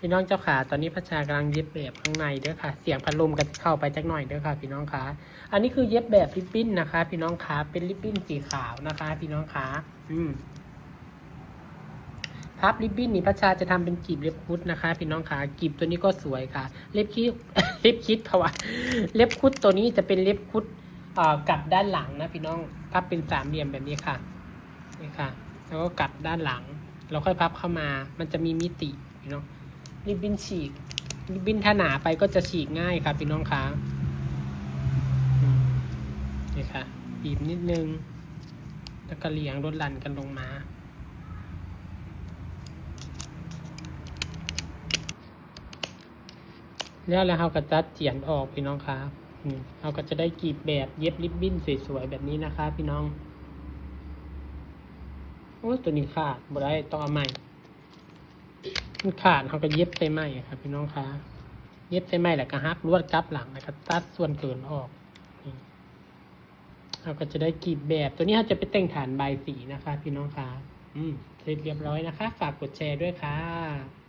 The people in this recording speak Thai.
พี่น้องเจ้าขาตอนนี้พระชากำลังเย็บแบบข้างในเด้อค่ะเสียงพัดลมก็จะเข้าไปจักหน่อยเด้อค่ะพี่น้องขาอันนี้คือเย็บแบบริบบิ้นนะคะ พี่น้องขาเป็นริบบิ้นสีขาวนะคะ พี่น้องขาพับริบบิ้นนี่พระชาจะทำเป็นกีบเล็บคุดนะคะ พี่น้องขากีบตัวนี้ก็สวยค่ะ เล็บคิด เล็บคิดเพราะว่าเล็บคุดตัวนี้จะเป็นเล็บคุดกลับด้านหลังนะพี่น้องพับเป็นสามเหลี่ยมแบบนี้ค่ะนี่ค่ะแล้วก็กลับด้านหลังเราค่อยพับเข้ามามันจะมีมิติพี่น้องริบบิ้นฉีกริบบิ้นถ้าหนาไปก็จะฉีกง่ายค่ะพี่น้องคะนี่ค่ะบีบนิดนึงแล้วก็เลี้ยงลดหลั่นกันลงมาแล้วเราก็จัดเจียนออกพี่น้องครับเราก็จะได้กีบแบบเย็บริบบิ้นสวยๆแบบนี้นะคะพี่น้องโอ้ตัวนี้ขาดบ่ได้ต้องเอาใหม่มันขาดเราก็เย็บใส่ใหม่ครับพี่น้องคะเย็บใส่ใหม่แล้วก็ฮักลวดกลับหลังแล้วก็ตัดส่วนเกินออกเราก็จะได้กีบแบบตัวนี้เราจะไปแต่งฐานใบสีนะคะพี่น้องคะเสร็จเรียบร้อยนะคะฝากกดแชร์ด้วยค่ะ